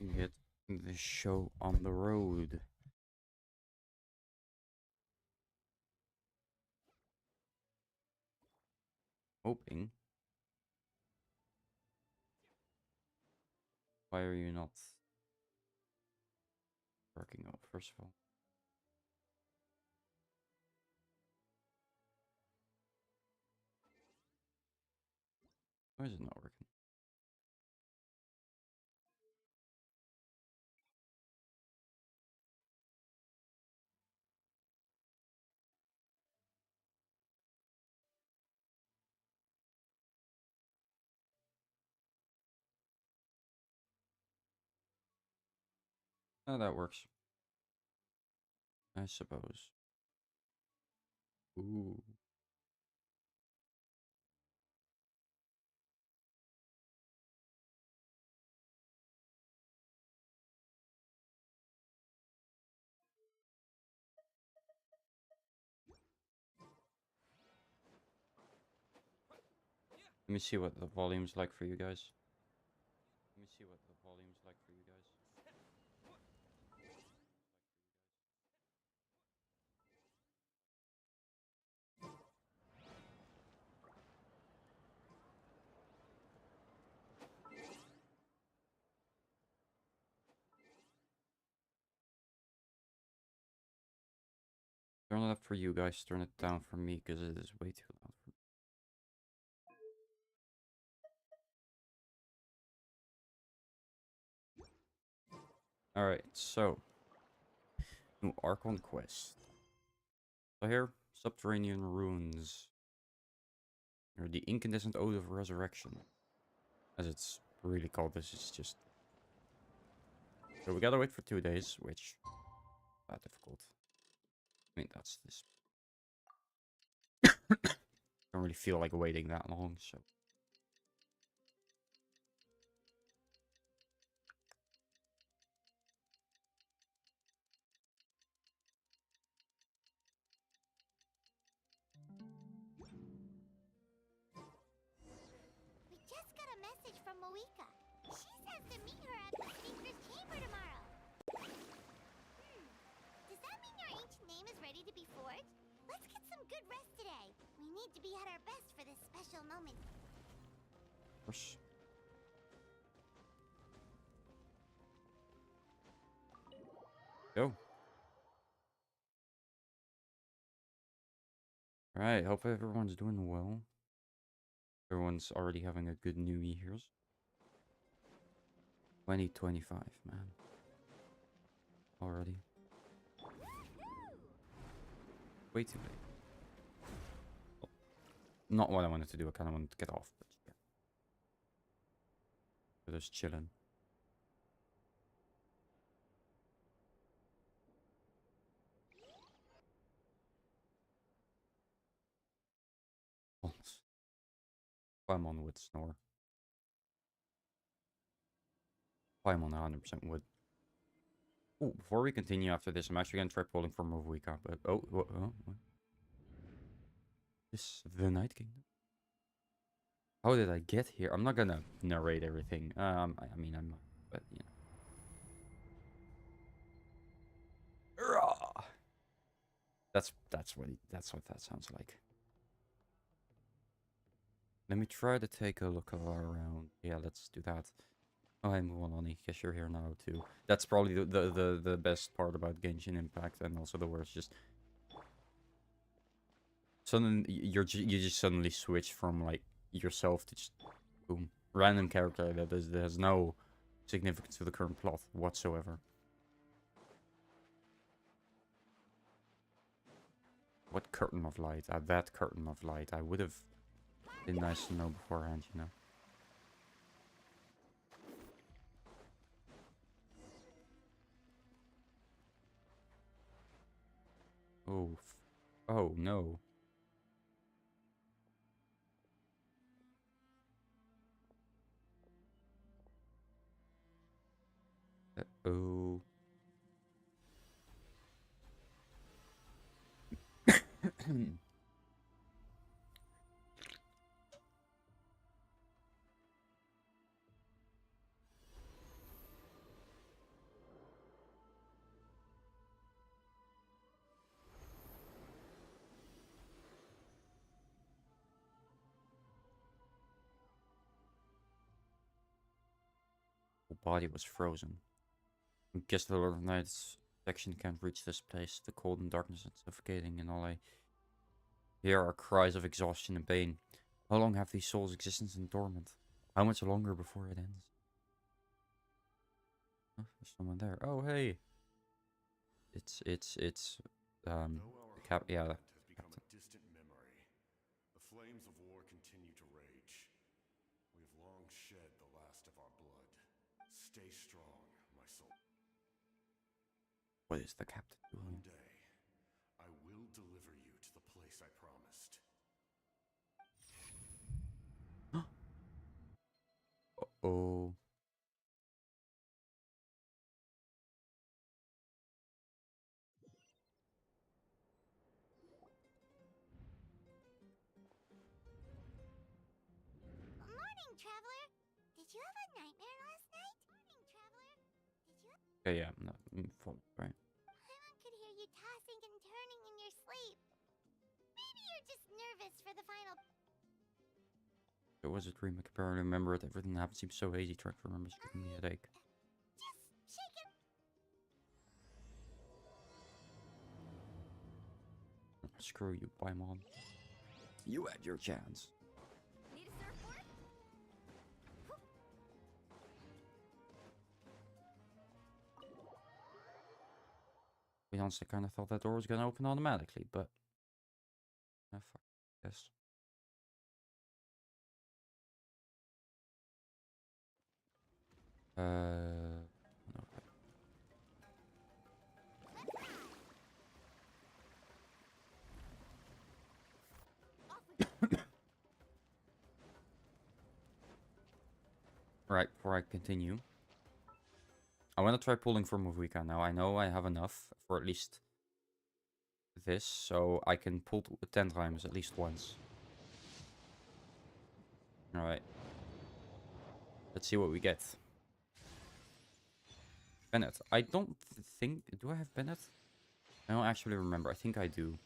Get the show on the road. Hoping. Why are you not working out, first of all? Why is it not working? Oh, that works. I suppose. Ooh. Let me see what the volume's like for you guys. Let me see what the volume's like for you guys. Turn it up for you guys, turn it down for me, because it is way too loud for me. Alright, so new ARCHON quest. So here, subterranean ruins. Or the incandescent ode of resurrection. As it's really called, this is just... So we gotta wait for 2 days, which... not difficult. I mean, that's this. Don't really feel like waiting that long, so... We just got a message from Moika. She says to meet her at the speaker's chamber tomorrow. Does that mean your ancient name is ready to be forged? Let's get some good rest today. We need to be at our best for this special moment. Of course. Go. Alright, hope everyone's doing well. Everyone's already having a good New Year's. 2025, man. Already. Way too late. Oh, not what I wanted to do, I kind of wanted to get off, but yeah. We're just chilling. Paimon would snore. Paimon 100% would. Oh, before we continue after this, I'm actually gonna try pulling for Movuika, but what? This the Night Kingdom. How did I get here? I'm not gonna narrate everything. I mean, I'm, but you know. Rah! That's what that sounds like. Let me try to take a look around. Yeah, let's do that. Oh, hi, Mualani. Guess you're here now too. That's probably the best part about Genshin Impact, and also the worst. Just suddenly you just suddenly switch from like yourself to just boom random character that has no significance to the current plot whatsoever. What curtain of light? That curtain of light. I would have been nice to know beforehand, you know. Oh, oh no. Oh. body was frozen. I guess the Lord of Night's section can't reach this place. The cold and darkness and suffocating, and all I hear are cries of exhaustion and pain. How long have these souls' existence in torment? How much longer before it ends? Oh, there's someone there. Oh, hey. It's Though the our yeah, homeland has become captain. a distant memory, the flames of war continue to rage. We have long shed the last of our blood. Stay strong, my soul. What is the captain One doing? day, I will deliver you to the place I promised. Oh. Morning, traveler. Did you have a nightmare last night? Morning, traveler. Did you? Okay, yeah, no, full, right. Paimon could hear you tossing and turning in your sleep. Maybe you're just nervous for the final. It was a dream. I can barely remember it. Everything that happened seems so hazy. Trying to remember is giving me a headache. Just shake it. Screw you, Paimon. You had your chance. Need a surfboard? To be honest, I kind of thought that door was gonna open automatically, but fuck this. Okay. Right, before I continue, I want to try pulling from Movuika now. I know I have enough for at least this, so I can pull 10 times at least once. Alright. Let's see what we get. Bennett. I don't think... Do I have Bennett? I don't actually remember. I think I do.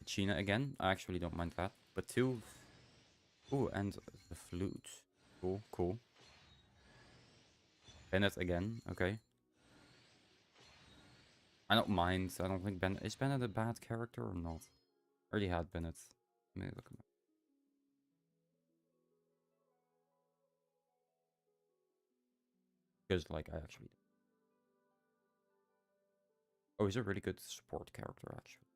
China again. I actually don't mind that. But 2... Ooh, and the flute. Cool, cool. Bennett again. Okay. I don't mind. I don't think Bennett... Is Bennett a bad character or not? I already had Bennett. Let me look at him. Because, like, I actually... Oh, he's a really good support character, actually.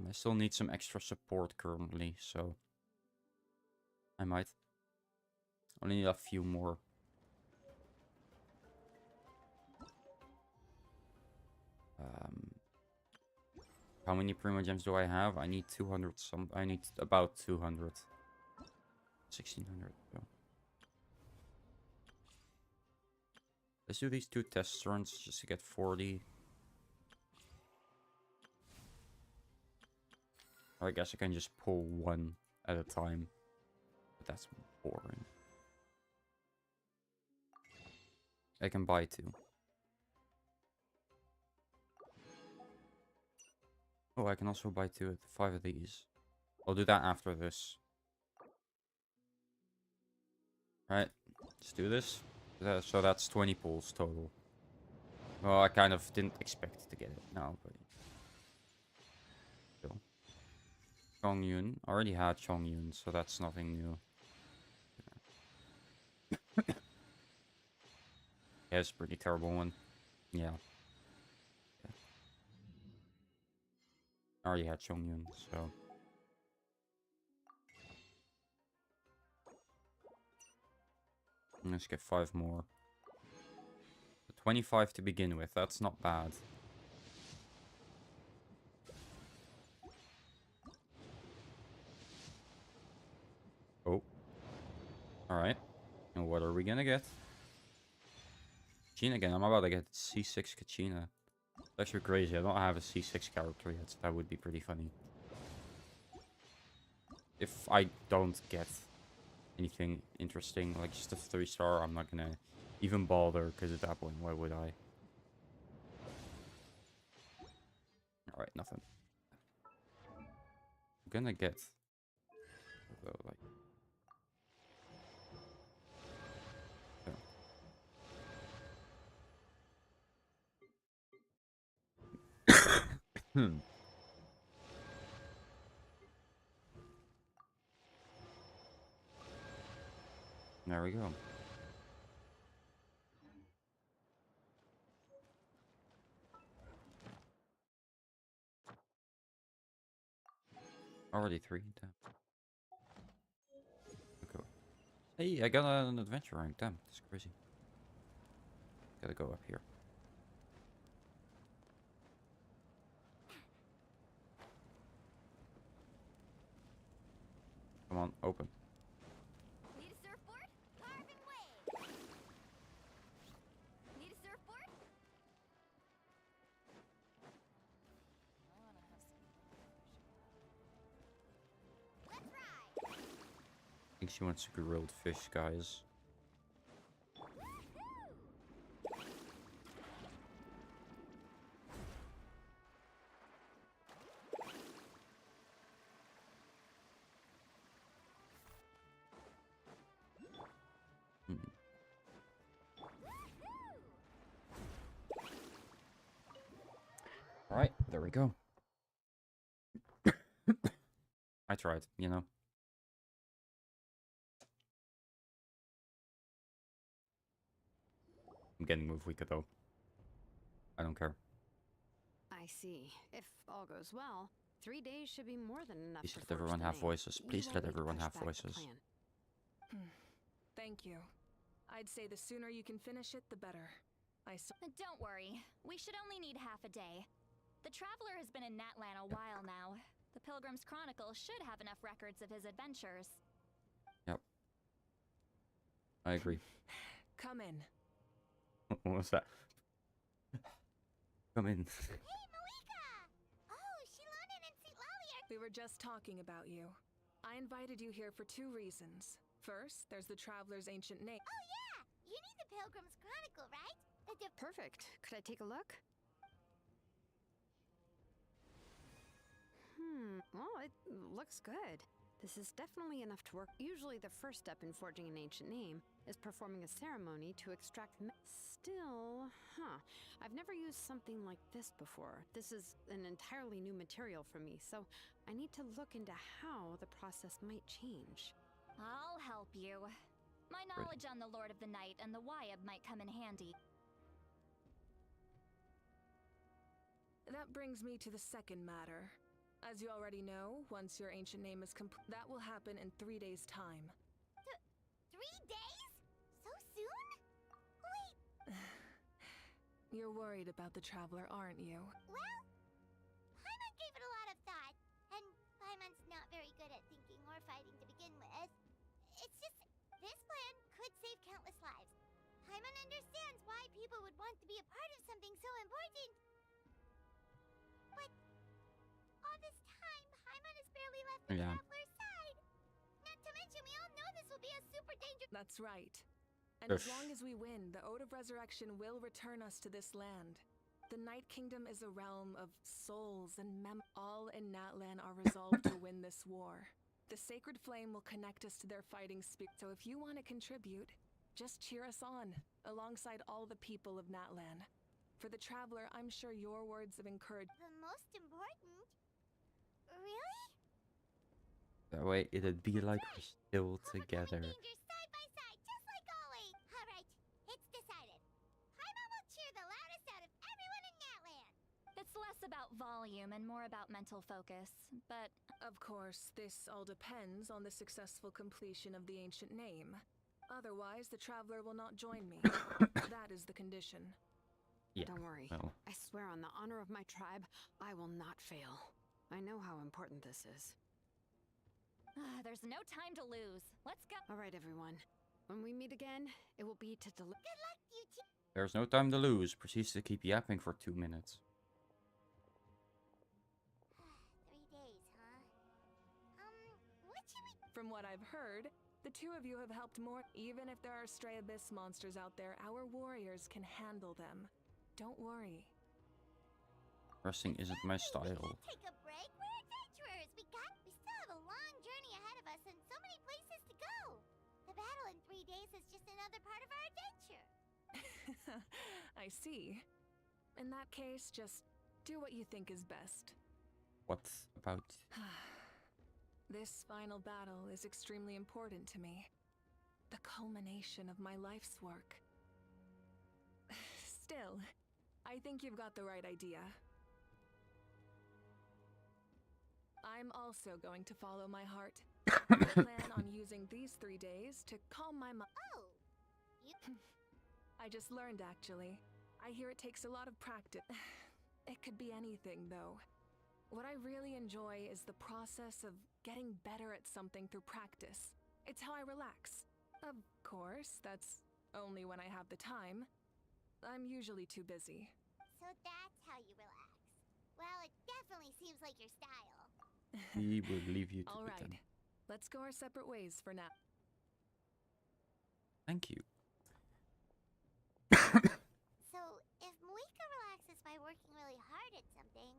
I still need some extra support currently, so... I might. Only need a few more. How many Primo Gems do I have? I need 200 some... I need about 200. 1600. So. Let's do these 2 test runs just to get 40. Or I guess I can just pull 1 at a time. But that's boring. I can buy 2. Oh, I can also buy 5 of these. I'll do that after this. Alright, let's do this. So that's 20 pulls total. Well, I kind of didn't expect to get it now, but... Still. Chongyun. Already had Chongyun, so that's nothing new. Yeah, it's a pretty terrible one. Yeah. I already had Chongyun, so... Let's get 5 more. 25 to begin with, that's not bad. Oh. Alright. And what are we gonna get? Kachina again. I'm about to get C6 Kachina. It's actually crazy. I don't have a C6 character yet, so that would be pretty funny. If I don't get anything interesting, like just a 3-star, I'm not gonna even bother, because at that point, why would I? Alright, nothing. I'm gonna get... like... There we go. Already 3. Damn. Okay. Hey, I got an adventure rank. Damn, that's crazy. Gotta go up here. Come on, open. Need a surfboard? Carving wave. Need a surfboard? Let's ride. I think she wants grilled fish, guys. Alright, there we go. I tried, you know. I'm getting move weaker though. I don't care. I see. If all goes well, 3 days should be more than enough. Please to let forge everyone the have name. voices. You Please won't let need to everyone push have back the voices. plan. Thank you. I'd say the sooner you can finish it, the better. Don't worry. We should only need half a day. The Traveler has been in Natlan a while now. The Pilgrim's Chronicle should have enough records of his adventures. Yep. I agree. Come in. What was that? Come in. Hey, Malika! Oh, Shilonen and Sitlali are... We were just talking about you. I invited you here for 2 reasons. First, there's the Traveler's ancient name. Oh, yeah! You need the Pilgrim's Chronicle, right? Perfect. Could I take a look? Well, it looks good. This is definitely enough to work. Usually the first step in forging an ancient name is performing a ceremony to extract Still, I've never used something like this before. This is an entirely new material for me, so I need to look into how the process might change. I'll help you. My knowledge on the Lord of the Night and the Wyab might come in handy. That brings me to the second matter. As you already know, once your ancient name is complete, that will happen in 3 days' time. 3 days? So soon? Wait, You're worried about the Traveler, aren't you? well, Paimon gave it a lot of thought, and Paimon's not very good at thinking or fighting to begin with. It's just, this plan could save countless lives. Paimon understands why people would want to be a part of something so important. But all this time, Paimon has barely left the Yeah. Traveler's side. Not to mention, we all know this will be a super dangerous... That's right. And as Uff. long as we win, the Ode of Resurrection will return us to this land. The Night Kingdom is a realm of souls and all in Natlan are resolved to win this war. The Sacred Flame will connect us to their fighting spirit. So if you want to contribute, just cheer us on, alongside all the people of Natlan. For the Traveler, I'm sure your words of encouragement. The most important? Really? That way it'd be like we're still together. Overcoming dangers side by side, just like always. All right, it's decided. Paimon will cheer the loudest out of everyone in Natlan. It's less about volume and more about mental focus, but... Of course, this all depends on the successful completion of the ancient name. Otherwise, the Traveler will not join me. That is the condition. Yeah. Don't worry. Well, I swear on the honor of my tribe, I will not fail. I know how important this is. There's no time to lose. Let's go. All right, everyone. When we meet again, it will be to deliver. Good luck, you two. there's no time to lose. Proceeds to keep yapping for 2 minutes. 3 days, huh? What should we... From what I've heard, the 2 of you have helped more. Even if there are stray abyss monsters out there, our warriors can handle them. Don't worry. Resting isn't my We style. can't take a break. We're adventurers. We still have a long journey ahead of us and so many places to go. The battle in 3 days is just another part of our adventure. I see. In that case, just Do what you think is best. What about? This final battle is extremely important to me. The culmination of my life's work. Still, I think you've got the right idea. I'm also going to follow my heart. I plan on using these 3 days to calm my mind. Oh, you I just learned, actually. I hear it takes a lot of practice. It could be anything, though. What I really enjoy is the process of getting better at something through practice. It's how I relax. Of course, that's only when I have the time. I'm usually too busy. so that's how you relax. Well, it definitely seems like your style. We will leave you to All it right, then. let's go our separate ways for now. Thank you. So, if Moika relaxes by working really hard at something,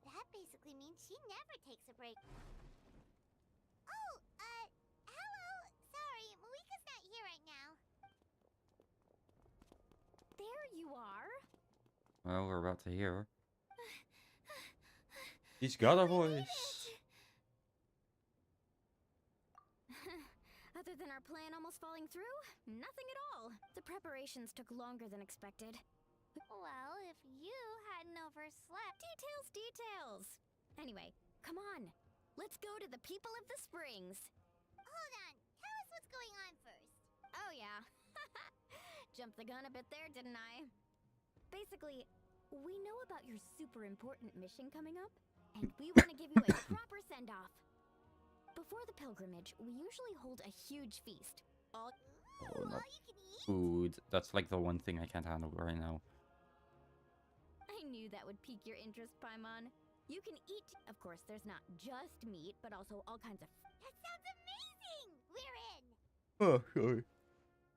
that basically means she never takes a break. Oh, hello. Sorry, Moika's not here right now. There you are. Well, we're about to hear. He's got a voice. Other than our plan almost falling through, nothing at all. The preparations took longer than expected. Well, if you hadn't overslept. Details. Anyway, come on. Let's go to the people of the springs. Hold on. Tell us what's going on first. Oh yeah. Jumped the gun a bit there, didn't I? Basically, we know about your super important mission coming up, and we want to give you a proper send-off. Before the pilgrimage, we usually hold a huge feast. Oh, Ooh, not all you can eat? food. That's like the one thing I can't handle right now. I knew that would pique your interest, Paimon. You can eat. Of course, there's not just meat, but also all kinds of... That sounds amazing! We're in! Oh, sorry.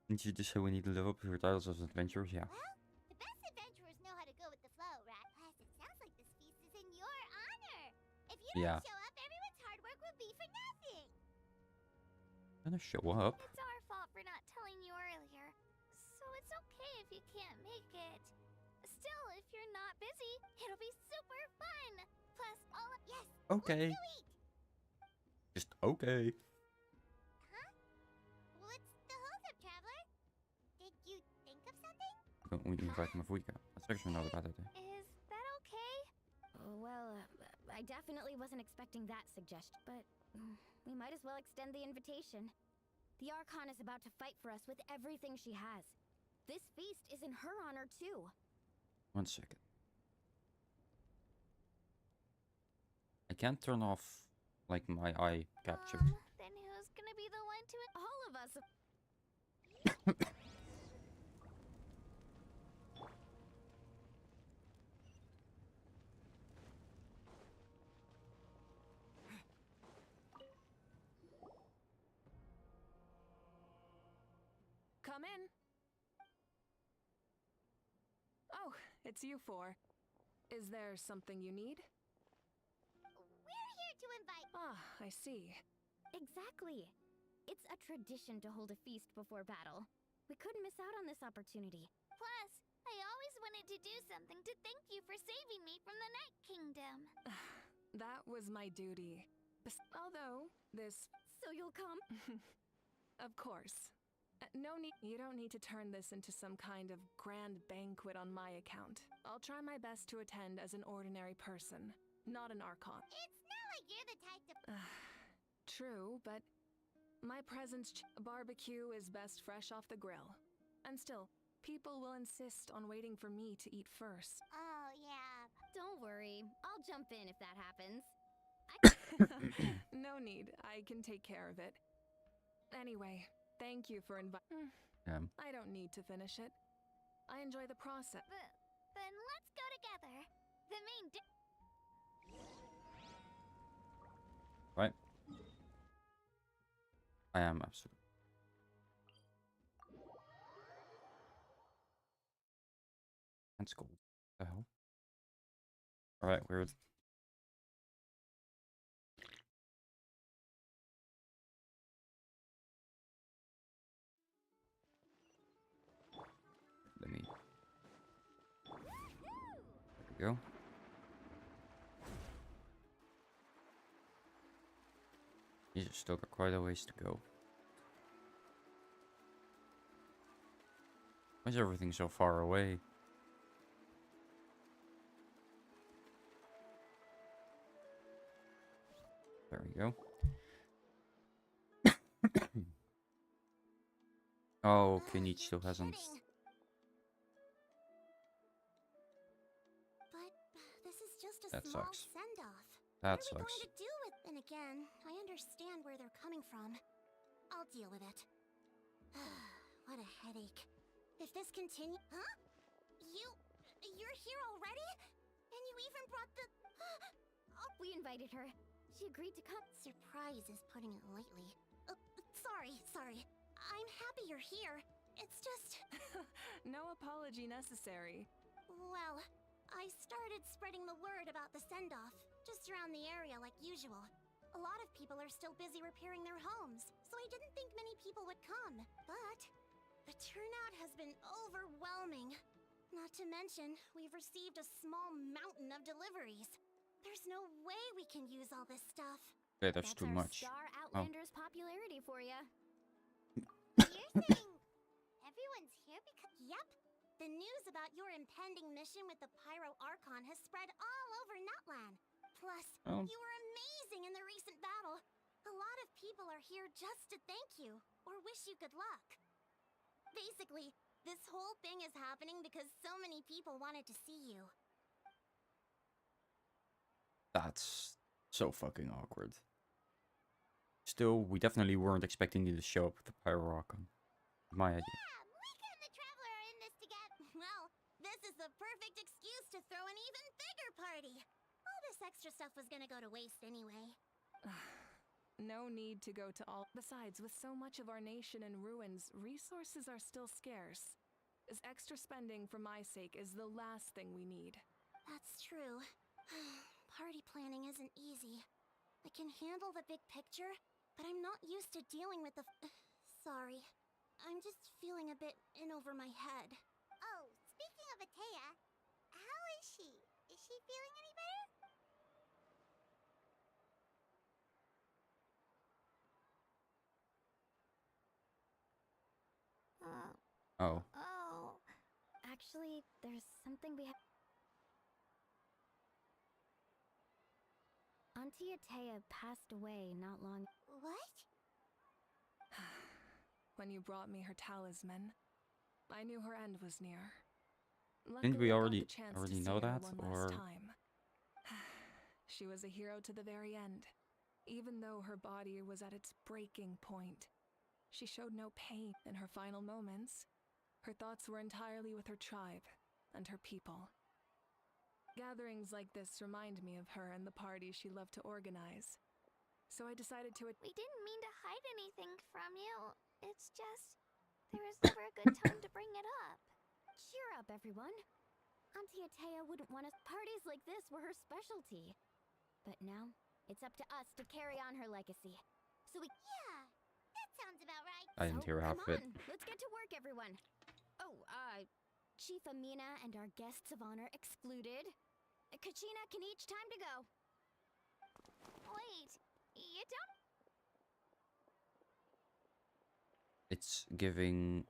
Didn't you just say we need to live up to your titles as adventurers? Yeah. Well, the best adventurers know how to go with the flow, right? Plus, it sounds like this feast is in your honor. If you don't Yeah. show up, everyone's hard work will be for nothing. Gonna show up. It's our fault for not telling you earlier. So it's okay if you can't make it. Still, if you're not busy, it'll be super fun. Plus, all of... Yes! Okay. What do you eat? Just okay. Huh? What's the holdup, traveler? Did you think of something? Don't we invite Mavuika? That's actually not a bad idea. Is that okay? Well, I definitely wasn't expecting that suggestion, but we might as well extend the invitation. The Archon is about to fight for us with everything she has. This feast is in her honor, too. 1 second. I can't turn off, like, my eye capture. Then who's gonna be the one to... All of us. Come in. Oh, it's you four. Is there something you need? We're here to invite... Ah, I see. Exactly. It's a tradition to hold a feast before battle. We couldn't miss out on this opportunity. Plus, I always wanted to do something to thank you for saving me from the Night Kingdom. That was my duty. Although, this... So you'll come? Of course. No need. You don't need to turn this into some kind of grand banquet on my account. I'll try my best to attend as an ordinary person, not an Archon. It's not like you're the type to... True, but my presence barbecue is best fresh off the grill. And still, people will insist on waiting for me to eat first. Oh, yeah. Don't worry. I'll jump in if that happens. No need. I can take care of it. Anyway, thank you for inviting. I don't need to finish it. I enjoy the process. Then let's go together. The main Right? I am absolutely. And school. The hell? Alright, weird. Let me. There we go. Still got quite a ways to go. Why is everything so far away? There we go. Oh, Kinich still You're hasn't. kidding. But this is just a That small sucks. send-off. That What are we sucks. going to do with? And again, I understand where they're coming from. I'll deal with it. What a headache. If this continues, huh? You're here already? And you even brought the. Oh, we invited her. She agreed to come. Surprise is putting it lightly. Sorry. I'm happy you're here. It's just. No apology necessary. Well, I started spreading the word about the send-off, just around the area like usual. A lot of people are still busy repairing their homes, so I didn't think many people would come. But the turnout has been overwhelming. Not to mention, we've received a small mountain of deliveries. There's no way we can use all this stuff. Okay, that's too our much. Star Outlander's popularity for you. You're saying everyone's here because... Yep. The news about your impending mission with the Pyro Archon has spread all over Nutland. Plus, Oh. you were amazing in the recent battle. A lot of people are here just to thank you, or wish you good luck. Basically, this whole thing is happening because so many people wanted to see you. That's so fucking awkward. Still, we definitely weren't expecting you to show up with the Pyroarchon. My idea. Yeah, Mika and the Traveler are in this together. Well, this is the perfect excuse to throw an even bigger party. All this extra stuff was gonna go to waste anyway. No need to go to all. Besides, with so much of our nation in ruins, resources are still scarce. As extra spending for my sake is the last thing we need. That's true. Party planning isn't easy. I can handle the big picture, but I'm not used to dealing with the sorry. I'm just feeling a bit in over my head. Oh, speaking of Atea, how is she? Is she feeling any better? Oh. Oh. Actually, there's something we have. Auntie Atea passed away not long. What? When you brought me her talisman, I knew her end was near. Didn't we Luckily, I got already the chance to already see know her that, one or last time. She was a hero to the very end, even though her body was at its breaking point. She showed no pain in her final moments. Her thoughts were entirely with her tribe and her people. Gatherings like this remind me of her and the parties she loved to organize. So I decided to. We didn't mean to hide anything from you. It's just there was never a good time to bring it up. Cheer up, everyone. Auntie Atea wouldn't want us. Parties like this were her specialty. But now it's up to us to carry on her legacy. So we. Yeah, that sounds about right. I didn't hear half of come it. on, let's get to work, everyone. Oh, Chief Amina and our guests of honor excluded. Kachina can each time to go. Wait, you don't. It's giving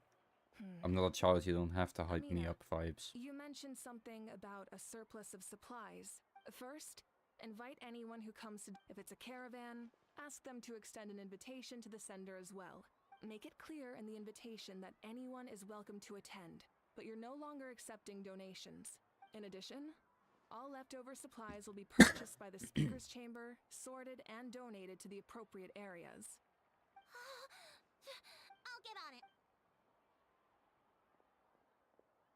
I'm not a child, you don't have to hype me Amina, up vibes. You mentioned something about a surplus of supplies. First, invite anyone who comes to. If it's a caravan, ask them to extend an invitation to the sender as well. Make it clear in the invitation that anyone is welcome to attend, but you're no longer accepting donations. In addition, all leftover supplies will be purchased by the speaker's chamber, sorted and donated to the appropriate areas. I'll get on it.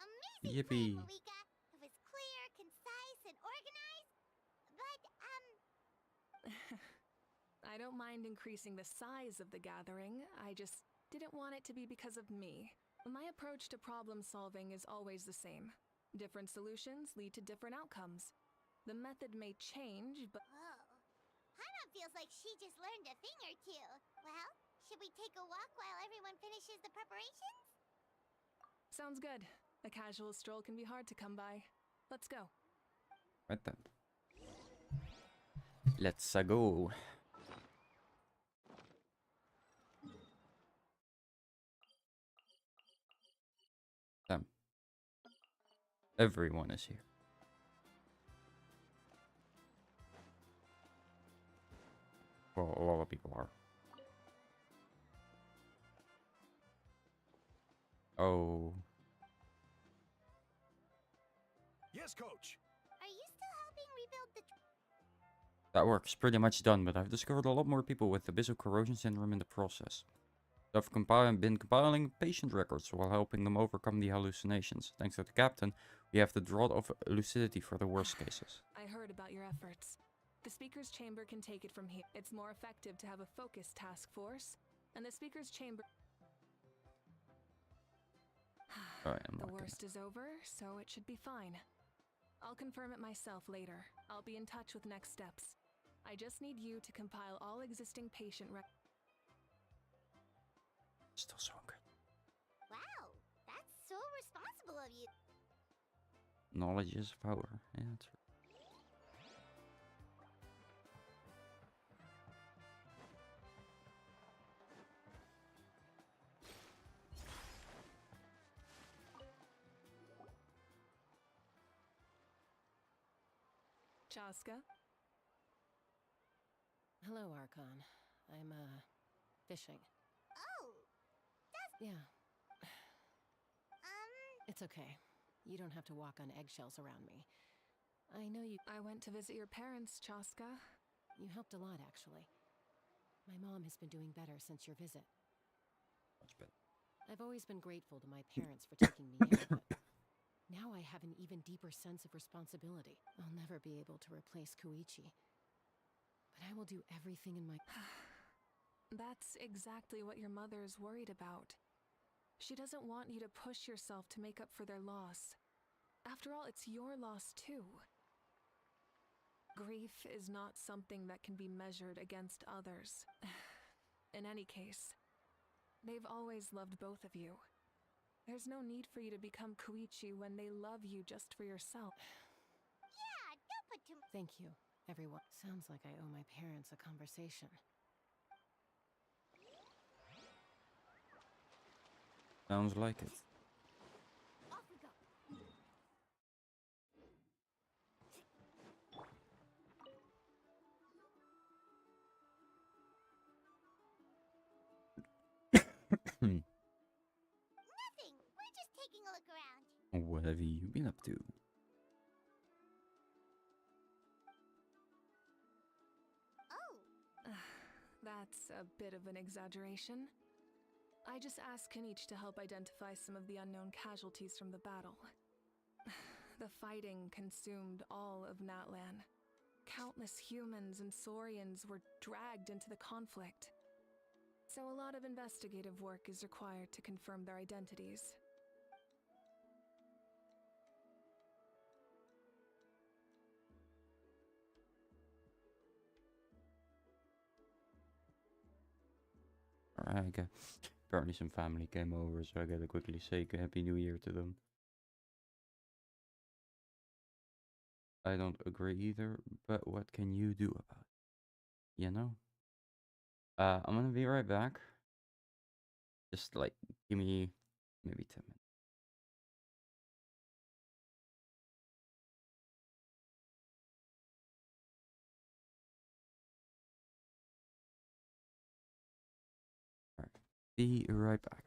Amazing Yippee. plan, Malika. It was clear, concise, and organized. But, I don't mind increasing the size of the gathering, I just didn't want it to be because of me. My approach to problem solving is always the same. Different solutions lead to different outcomes. The method may change, but whoa. Hana feels like she just learned a thing or two. Well, should we take a walk while everyone finishes the preparations? sounds good. A casual stroll can be hard to come by. Let's go. Right then. Let's go. Everyone is here. Well, a lot of people are. Oh. Yes, coach. Are you still helping rebuild the That work's pretty much done, but I've discovered a lot more people with abyssal corrosion syndrome in the process. So I've been compiling patient records while helping them overcome the hallucinations. Thanks to the captain, we have the draught of lucidity for the worst cases. I heard about your efforts. The Speaker's Chamber can take it from here. It's more effective to have a focused task force, and the Speaker's Chamber... Alright, I'm The not worst is over, so it should be fine. I'll confirm it myself later. I'll be in touch with next steps. I just need you to compile all existing patient records. still so good. Wow, that's so responsible of you. Knowledge is power. Yeah, that's right. Chaska? Hello, Archon. I'm, fishing. Oh, Yeah, um, it's okay. You don't have to walk on eggshells around me. I know you... I went to visit your parents, Chaska. You helped a lot, actually. My mom has been doing better since your visit. Much better. I've always been grateful to my parents for taking me in, but now I have an even deeper sense of responsibility. I'll never be able to replace Koichi. But I will do everything in my... That's exactly what your mother's worried about. She doesn't want you to push yourself to make up for their loss. After all, it's your loss too. Grief is not something that can be measured against others. In any case, they've always loved both of you. There's no need for you to become Koichi when they love you just for yourself. yeah, don't put too Thank you, everyone. Sounds like I owe my parents a conversation. Sounds like it. Off we go. Nothing. We're just taking a look around. What have you been up to? Oh, That's a bit of an exaggeration. I just asked Kanich to help identify some of the unknown casualties from the battle. The fighting consumed all of Natlan. Countless humans and Saurians were dragged into the conflict. So a lot of investigative work is required to confirm their identities. Alright, I got apparently some family came over, so I gotta quickly say Happy New Year to them. I don't agree either, but what can you do about it? You know? I'm gonna be right back. Just like, give me maybe 10 minutes. Alright, be right back.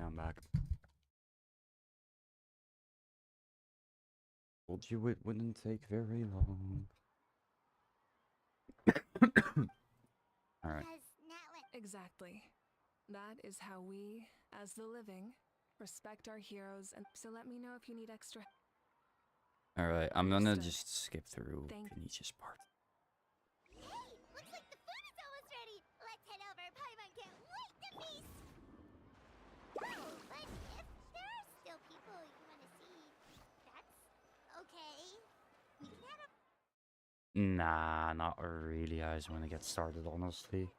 I'm back. Told you it wouldn't take very long. Alright. Because Natlan. Exactly. That is how we, as the living, respect our heroes, and so let me know if you need extra. Alright, I'm gonna Understood. just skip through Thank- Kenichi's part. Hey, looks like the food is almost ready. Let's head over. Paimon can't wait to feast. Oh, but if there are still people you want to see, that's okay. We can head up. Nah, not really. I just want to get started, honestly.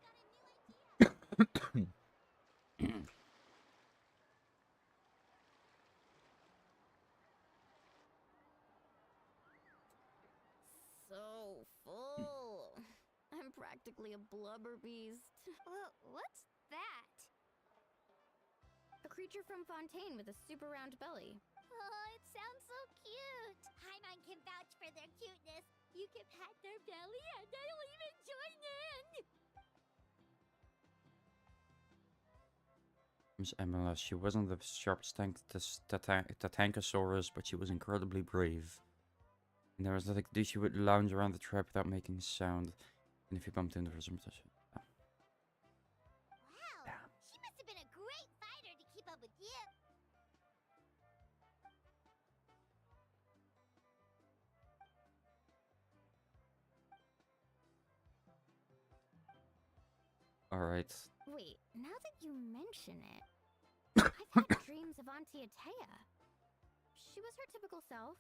So full. I'm practically a blubber beast. Well, what's that? A creature from Fontaine with a super round belly. Oh, it sounds so cute. Paimon can vouch for their cuteness. You can pat their belly and I'll even join in. Miss Emma, she wasn't the sharpest Tankosaurus, but she was incredibly brave. And there was nothing to do. She would lounge around the trap without making a sound. And if you bumped into her, Wow, she must have been a great fighter to keep up with you. alright. Wait, now that you mention it, I've had dreams of Auntie Atea. She was her typical self,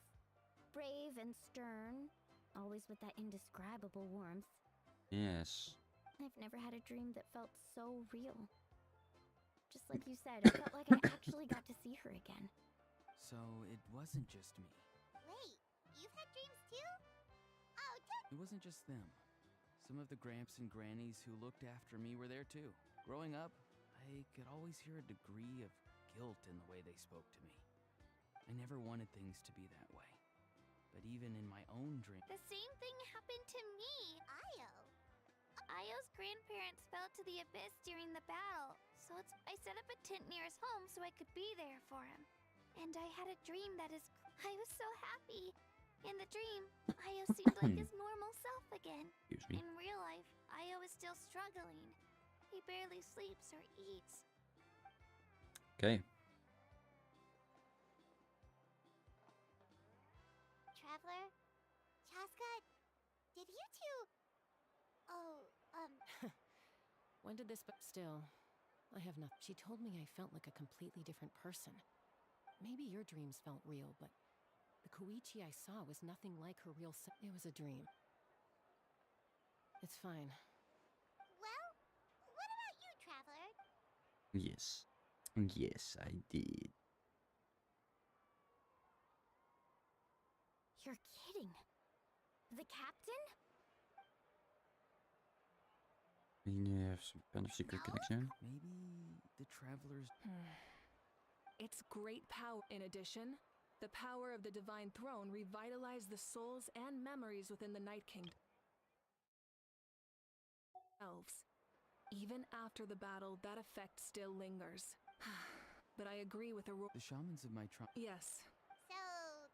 brave and stern, always with that indescribable warmth. Yes. I've never had a dream that felt so real. Just like you said, I felt like I actually got to see her again. So it wasn't just me. Wait, you've had dreams too? Oh, don't. It wasn't just them. Some of the gramps and grannies who looked after me were there too. Growing up, I could always hear a degree of guilt in the way they spoke to me. I never wanted things to be that way. But even in my own dream, The same thing happened to me, Io. Io's grandparents fell to the abyss during the battle, so I set up a tent near his home so I could be there for him. And I had a dream I was so happy. In the dream, Io seemed like his normal self again. Excuse me. In real life, Io is still struggling. He barely sleeps or eats. Okay. Traveler? Chaska? Did you two... Oh, When did this? But still, I have nothing. She told me I felt like a completely different person. Maybe your dreams felt real, but the Koichi I saw was nothing like her real self. It was a dream. It's fine. well, what about you, Traveler? Yes. Yes, I did. You're kidding. The captain? You have some kind of secret connection? maybe the travelers. Its great power. In addition, the power of the Divine Throne revitalized the souls and memories within the Night Kingdom. Elves. Even after the battle, that effect still lingers. But I agree with Aurora. The shamans of my tribe. Yes, So,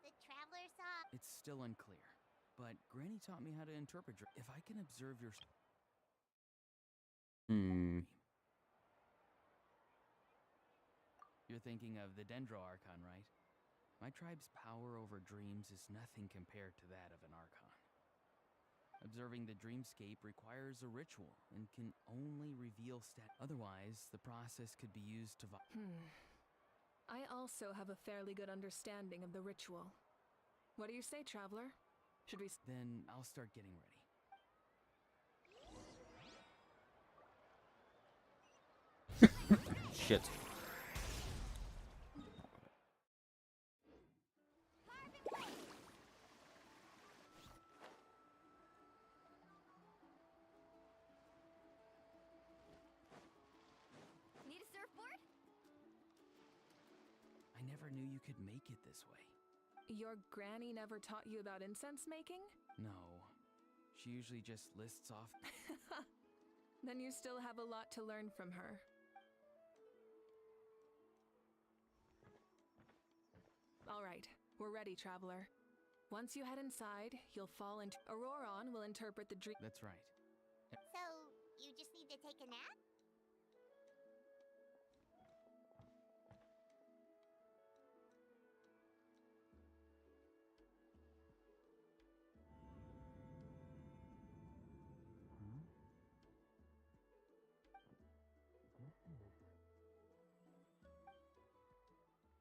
the Traveler saw... It's still unclear. But Granny taught me how to interpret. If I can observe your. You're thinking of the Dendro Archon, right? My tribe's power over dreams is nothing compared to that of an Archon. Observing the dreamscape requires a ritual and can only reveal Otherwise, the process could be used to. I also have a fairly good understanding of the ritual. What do you say, Traveler? Should we? Then I'll start getting ready. Shit. Need a surfboard? I never knew you could make it this way. Your granny never taught you about incense making? No. She usually just lists off. Then you still have a lot to learn from her. All right, we're ready, traveler. Once you head inside, you'll fall into. Auroron will interpret the dream. That's right. So, you just need to take a nap?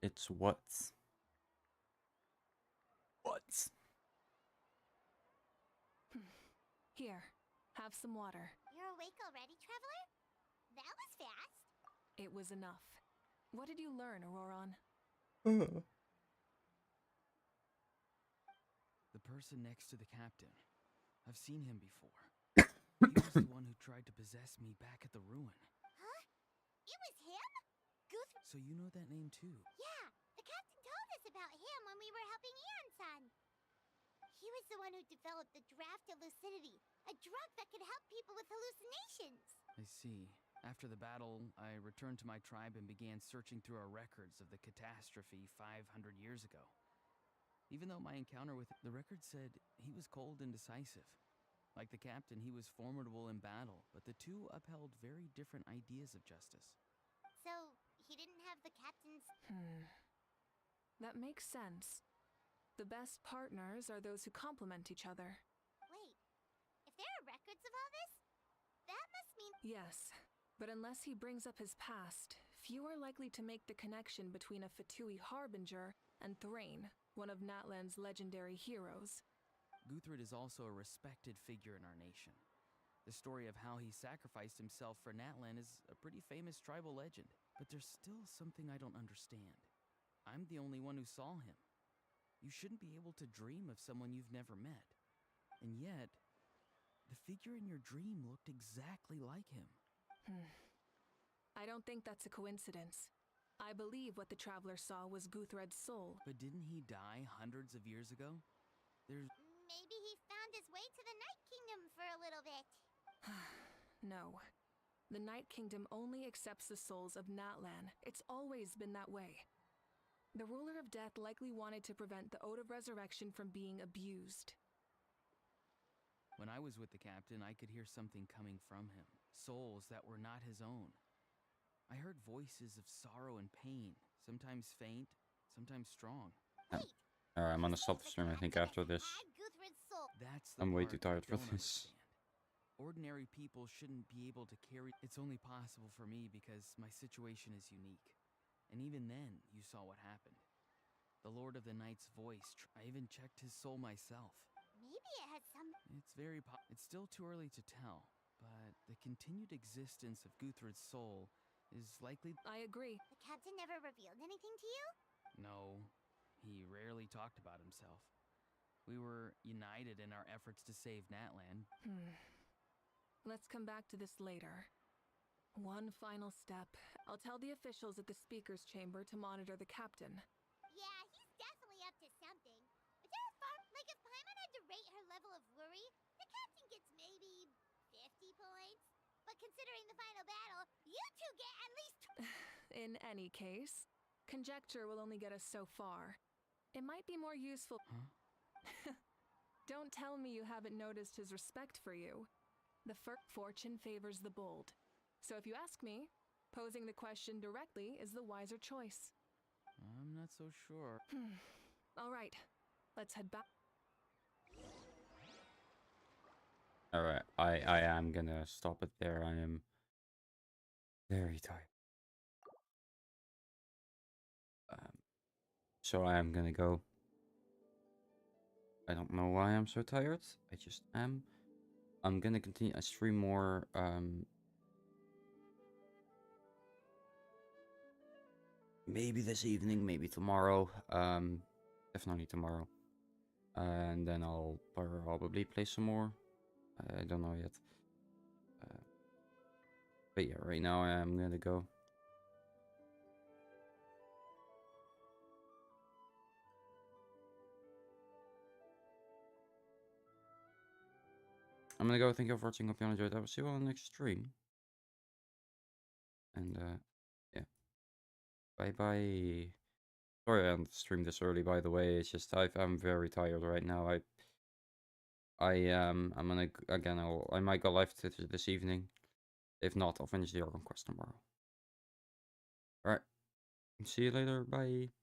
It's what? What? Here, have some water. You're awake already, traveler? That was fast. It was enough. What did you learn, Auroron? The person next to the captain. I've seen him before. He was the one who tried to possess me back at the ruin. Huh? It was him? Guthrie? So you know that name too? Yeah, the captain told us about him when we were helping Ian-san. He was the one who developed the draft of lucidity, a drug that could help people with hallucinations. I see. After the battle, I returned to my tribe and began searching through our records of the catastrophe 500 years ago. Even though my encounter with the record said he was cold and decisive. Like the captain, he was formidable in battle, but the two upheld very different ideas of justice. So, he didn't have the captain's... That makes sense. The best partners are those who complement each other. Wait, if there are records of all this, that must mean... Yes, but unless he brings up his past, few are likely to make the connection between a Fatui harbinger and Thrain, one of Natlan's legendary heroes. Guthrid is also a respected figure in our nation. The story of how he sacrificed himself for Natlan is a pretty famous tribal legend, but there's still something I don't understand. I'm the only one who saw him. You shouldn't be able to dream of someone you've never met. And yet, the figure in your dream looked exactly like him. I don't think that's a coincidence. I believe what the traveler saw was Guthred's soul. But didn't he die hundreds of years ago? There's... Maybe he found his way to the Night Kingdom for a little bit. No. The Night Kingdom only accepts the souls of Natlan. It's always been that way. The ruler of death likely wanted to prevent the Ode of Resurrection from being abused. When I was with the captain, I could hear something coming from him. Souls that were not his own. I heard voices of sorrow and pain, sometimes faint, sometimes strong. Wait, Alright, I'm you gonna say stop the the stream I think captain after this. had Guthred's soul. That's the I'm way part too tired I for don't this. understand. Ordinary people shouldn't be able to carry... It's only possible for me because my situation is unique. And even then, you saw what happened. The Lord of the Night's voice, I even checked his soul myself. Maybe it had some... It's still too early to tell, but the continued existence of Guthred's soul is likely... I agree. The captain never revealed anything to you? No, he rarely talked about himself. We were united in our efforts to save Natlan. Let's come back to this later. One final step. I'll tell the officials at the speaker's chamber to monitor the captain. Yeah, he's definitely up to something. But there's far... Like, if Paimon had to rate her level of worry, the captain gets maybe 50 points. But considering the final battle, you two get at least... In any case, conjecture will only get us so far. It might be more useful... Huh? Don't tell me you haven't noticed his respect for you. The fortune favors the bold. So if you ask me, posing the question directly is the wiser choice. I'm not so sure. All right, let's head back. Alright, I am gonna stop it there. I am very tired. So I am gonna go. I don't know why I'm so tired. I just am. I'm gonna continue. I stream more. Maybe this evening, maybe tomorrow. Definitely tomorrow. And then I'll probably play some more. I don't know yet. But yeah, right now I am gonna go. I'm gonna go. Thank you for watching. Hope you all enjoyed. I will see you all on the next stream. And yeah. Bye bye. Sorry I streamed this early, by the way. It's just I'm very tired right now. I'm gonna again. I might go live this evening. If not, I'll finish the Archon quest tomorrow. All right. See you later. Bye.